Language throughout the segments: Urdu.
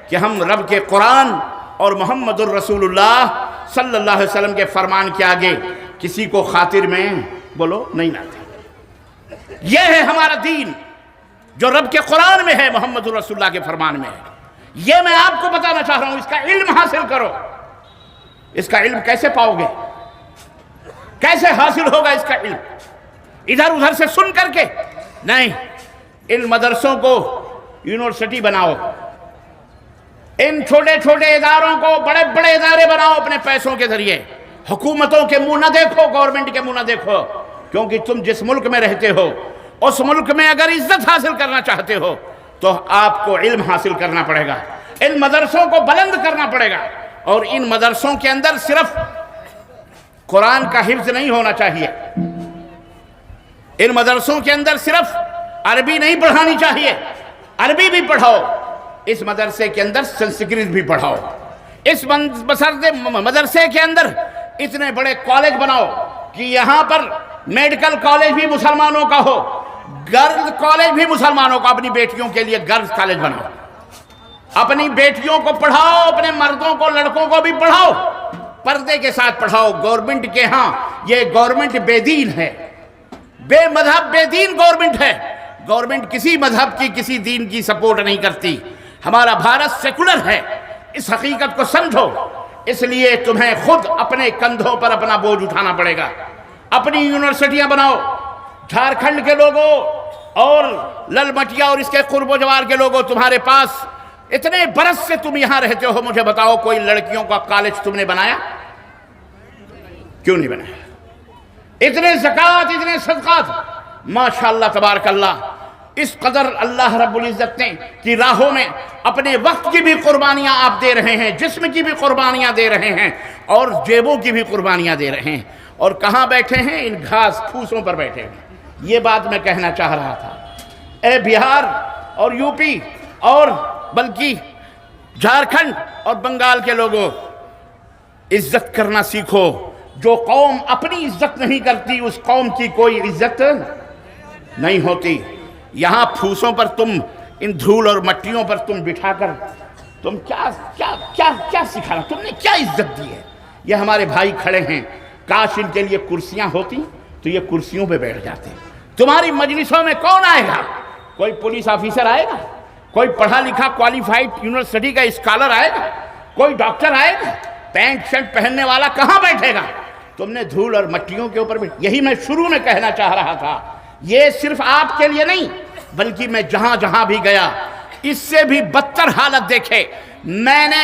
کہ ہم رب کے قرآن اور محمد الرسول اللہ صلی اللہ علیہ وسلم کے فرمان کے آگے کسی کو خاطر میں بولو نہیں لاتے۔ یہ ہے ہمارا دین جو رب کے قرآن میں ہے، محمد الرسول اللہ کے فرمان میں ہے۔ یہ میں آپ کو بتانا چاہ رہا ہوں، اس کا علم حاصل کرو۔ اس کا علم کیسے پاؤ گے؟ کیسے حاصل ہوگا اس کا علم؟ ادھر ادھر سے سن کر کے نہیں، ان مدرسوں کو یونیورسٹی بناؤ، ان چھوٹے چھوٹے اداروں کو بڑے بڑے ادارے بناؤ اپنے پیسوں کے ذریعے۔ حکومتوں کے منہ نہ دیکھو، گورنمنٹ کے منہ نہ دیکھو، کیونکہ تم جس ملک میں رہتے ہو اس ملک میں اگر عزت حاصل کرنا چاہتے ہو تو آپ کو علم حاصل کرنا پڑے گا، ان مدرسوں کو بلند کرنا پڑے گا، اور ان مدرسوں کے اندر صرف قرآن کا حفظ نہیں ہونا چاہیے، ان مدرسوں کے اندر صرف عربی نہیں پڑھانی چاہیے، عربی بھی پڑھاؤ، اس مدرسے کے اندر سنسکرت بھی پڑھاؤ، اس مدرسے کے اندر اتنے بڑے کالج بناؤ کہ یہاں پر میڈیکل کالج بھی مسلمانوں کا ہو، گرلز کالج بھی مسلمانوں کا، اپنی بیٹیوں کے لیے گرلز کالج بناؤ، اپنی بیٹیوں کو پڑھاؤ، اپنے مردوں کو لڑکوں کو بھی پڑھاؤ، پردے کے ساتھ پڑھاؤ۔ گورنمنٹ کے ہاں یہ گورنمنٹ بے دین ہے، بے مذہب بے دین گورنمنٹ ہے، گورنمنٹ کسی مذہب کی کسی دین کی سپورٹ نہیں کرتی، ہمارا بھارت سیکولر ہے، اس حقیقت کو سمجھو۔ اس لیے تمہیں خود اپنے کندھوں پر اپنا بوجھ اٹھانا پڑے گا، اپنی یونیورسٹیاں بناؤ۔ جھارکھنڈ کے لوگوں اور للمٹیا اور اس کے قرب و جوار کے لوگوں، تمہارے پاس اتنے برس سے تم یہاں رہتے ہو، مجھے بتاؤ کوئی لڑکیوں کا کالج تم نے بنایا؟ کیوں نہیں بنایا؟ اتنے زکوٰۃ، اتنے صدقات، ماشاءاللہ تبارک اللہ، اس قدر اللہ رب العزت نے کی راہوں میں اپنے وقت کی بھی قربانیاں آپ دے رہے ہیں، جسم کی بھی قربانیاں دے رہے ہیں، اور جیبوں کی بھی قربانیاں دے رہے ہیں، اور کہاں بیٹھے ہیں؟ ان گھاس پھوسوں پر بیٹھے ہیں۔ یہ بات میں کہنا چاہ رہا تھا، اے بہار اور یو پی اور بلکہ جھارکھنڈ اور بنگال کے لوگوں، عزت کرنا سیکھو۔ جو قوم اپنی عزت نہیں کرتی اس قوم کی کوئی عزت نہیں ہوتی۔ یہاں پھوسوں پر تم، ان دھول اور مٹیوں پر تم بٹھا کر تم کیا سکھانا؟ تم نے کیا عزت دی ہے؟ یہ ہمارے بھائی کھڑے ہیں، کاش ان کے لیے کرسیاں ہوتی تو یہ کرسیوں پہ بیٹھ جاتے۔ تمہاری مجلسوں میں کون آئے گا؟ کوئی پولیس آفیسر آئے گا؟ کوئی پڑھا لکھا کوالیفائڈ یونیورسٹی کا اسکالر آئے گا؟ کوئی ڈاکٹر آئے گا؟ پینٹ شرٹ پہننے والا کہاں بیٹھے گا؟ تم نے دھول اور مٹیوں کے اوپر یہی میں شروع میں کہنا چاہ رہا تھا، یہ صرف آپ کے لیے نہیں بلکہ میں جہاں جہاں بھی گیا اس سے بھی بدتر حالت دیکھے۔ میں نے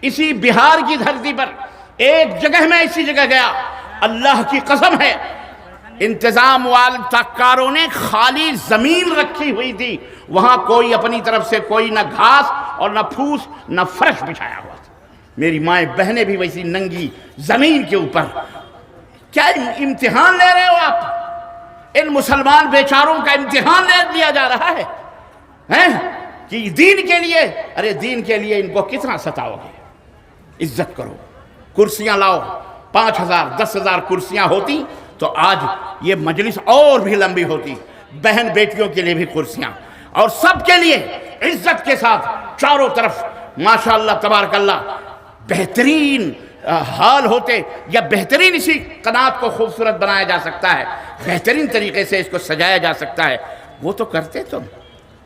اسی بہار کی دھرتی پر ایک جگہ میں اسی جگہ گیا، اللہ کی قسم ہے انتظام والے کاروں نے خالی زمین رکھی ہوئی تھی، وہاں کوئی اپنی طرف سے کوئی نہ گھاس اور نہ پھوس نہ فرش بچھایا ہوا تھا، میری مائیں بہنیں بھی ویسی ننگی زمین کے اوپر۔ کیا امتحان لے رہے ہو آپ؟ ان مسلمان بیچاروں کا امتحان لے لیا جا رہا ہے کہ دین کے لیے، ارے دین کے لیے ان کو کتنا ستاؤ گے؟ عزت کرو، کرسیاں لاؤ، 5000 10,000 کرسیاں ہوتی تو آج یہ مجلس اور بھی لمبی ہوتی، بہن بیٹیوں کے لیے بھی کرسیاں، اور سب کے لیے عزت کے ساتھ چاروں طرف ماشاءاللہ تبارک اللہ بہترین حال ہوتے، یا بہترین اسی قناعت کو خوبصورت بنایا جا سکتا ہے، بہترین طریقے سے اس کو سجایا جا سکتا ہے، وہ تو کرتے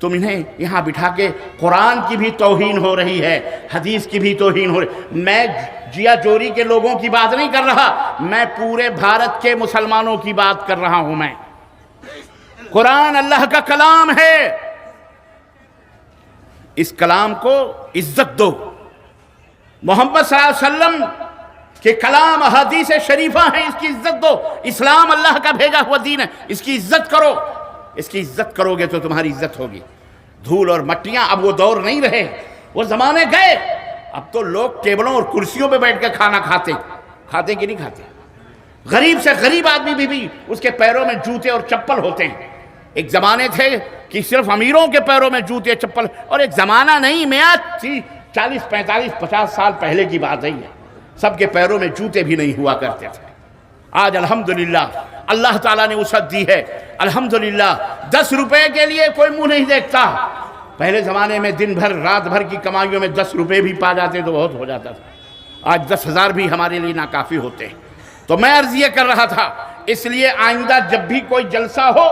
تم انہیں یہاں بٹھا کے قرآن کی بھی توہین ہو رہی ہے، حدیث کی بھی توہین ہو رہی۔ میں جیا جوری کے لوگوں کی بات نہیں کر رہا، میں پورے بھارت کے مسلمانوں کی بات کر رہا ہوں۔ میں قرآن اللہ کا کلام ہے، اس کلام کو عزت دو۔ محمد صلی اللہ علیہ وسلم کہ کلام احادیث شریفہ ہیں، اس کی عزت دو۔ اسلام اللہ کا بھیجا ہوا دین ہے، اس کی عزت کرو، اس کی عزت کرو گے تو تمہاری عزت ہوگی۔ دھول اور مٹیاں اب وہ دور نہیں رہے، وہ زمانے گئے، اب تو لوگ ٹیبلوں اور کرسیوں پہ بیٹھ کے کھانا کھاتے کہ نہیں کھاتے؟ غریب سے غریب آدمی بھی اس کے پیروں میں جوتے اور چپل ہوتے ہیں۔ ایک زمانے تھے کہ صرف امیروں کے پیروں میں جوتے چپل، اور ایک زمانہ نہیں، میاں 40 45 50 سال پہلے کی بات ہے، سب کے پیروں میں جوتے بھی نہیں ہوا کرتے تھے۔ آج الحمدللہ اللہ تعالیٰ نے وسعت دی ہے، الحمدللہ 10 روپے کے لیے کوئی منہ نہیں دیکھتا، پہلے زمانے میں دن بھر رات بھر کی کمائیوں میں 10 روپے بھی پا جاتے تو بہت ہو جاتا تھا، آج 10,000 بھی ہمارے لیے ناکافی ہوتے ہیں۔ تو میں عرض یہ کر رہا تھا، اس لیے آئندہ جب بھی کوئی جلسہ ہو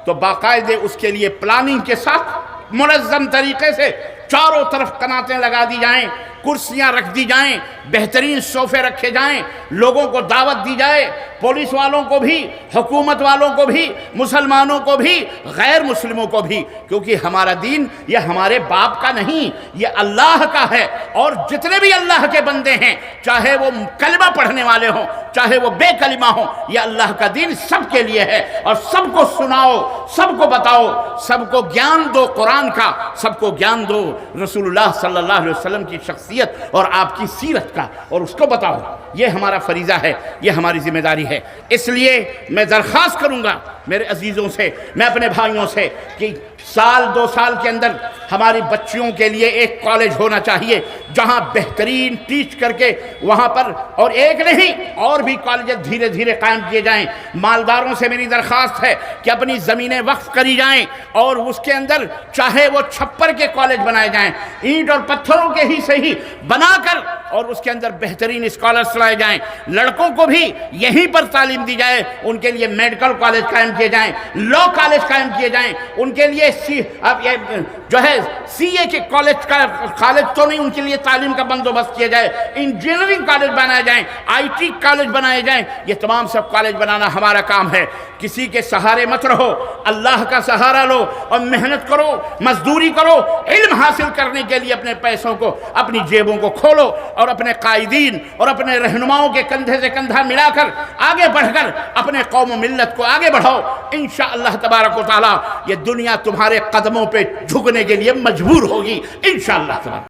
تو باقاعدے اس کے لیے پلاننگ کے ساتھ منظم طریقے سے چاروں طرف قناتیں لگا دی جائیں، کرسیاں رکھ دی جائیں، بہترین صوفے رکھے جائیں، لوگوں کو دعوت دی جائے، پولیس والوں کو بھی، حکومت والوں کو بھی، مسلمانوں کو بھی، غیر مسلموں کو بھی، کیونکہ ہمارا دین یہ ہمارے باپ کا نہیں، یہ اللہ کا ہے۔ اور جتنے بھی اللہ کے بندے ہیں، چاہے وہ کلمہ پڑھنے والے ہوں، چاہے وہ بے کلمہ ہوں، یہ اللہ کا دین سب کے لیے ہے، اور سب کو سناؤ، سب کو بتاؤ، سب کو گیان دو قرآن کا، سب کو گیان دو رسول اللہ صلی اللہ علیہ وسلم کی شخصیت اور آپ کی سیرت کا، اور اس کو بتاؤ۔ یہ ہمارا فریضہ ہے، یہ ہماری ذمہ داری ہے۔ اس لیے میں درخواست کروں گا میرے عزیزوں سے، میں اپنے بھائیوں سے، کہ سال 2 سال کے اندر ہماری بچیوں کے لیے ایک کالج ہونا چاہیے جہاں بہترین ٹیچ کر کے وہاں پر، اور ایک نہیں اور بھی کالجز دھیرے دھیرے قائم کیے جائیں۔ مالداروں سے میری درخواست ہے کہ اپنی زمینیں وقف کری جائیں، اور اس کے اندر چاہے وہ چھپر کے کالج بنائے جائیں، اینٹ اور پتھروں کے ہی صحیح بنا کر، اور اس کے اندر بہترین اسکالرس لائے جائیں۔ لڑکوں کو بھی یہیں پر تعلیم دی جائے، ان کے لیے میڈیکل کالج قائم کیے جائیں، لا کالج قائم کیے جائیں، ان کے لیے اب یہ جو ہے سی اے کے کالج تو نہیں، ان کے لیے تعلیم کا بندوبست کیا جائے، انجینئرنگ کالج بنائے جائیں، آئی ٹی کالج بنائے جائیں۔ یہ تمام سب کالج بنانا ہمارا کام ہے۔ کسی کے سہارے مت رہو، اللہ کا سہارا لو اور محنت کرو، مزدوری کرو، علم حاصل کرنے کے لیے اپنے پیسوں کو، اپنی جیبوں کو کھولو، اور اپنے قائدین اور اپنے رہنماؤں کے کندھے سے کندھا ملا کر آگے بڑھ کر اپنے قوم و ملت کو آگے بڑھاؤ۔ انشاءاللہ تبارک و تعالی یہ دنیا تمہارے قدموں پہ جھکنے کے لیے مجبور ہوگی، انشاءاللہ تبارک۔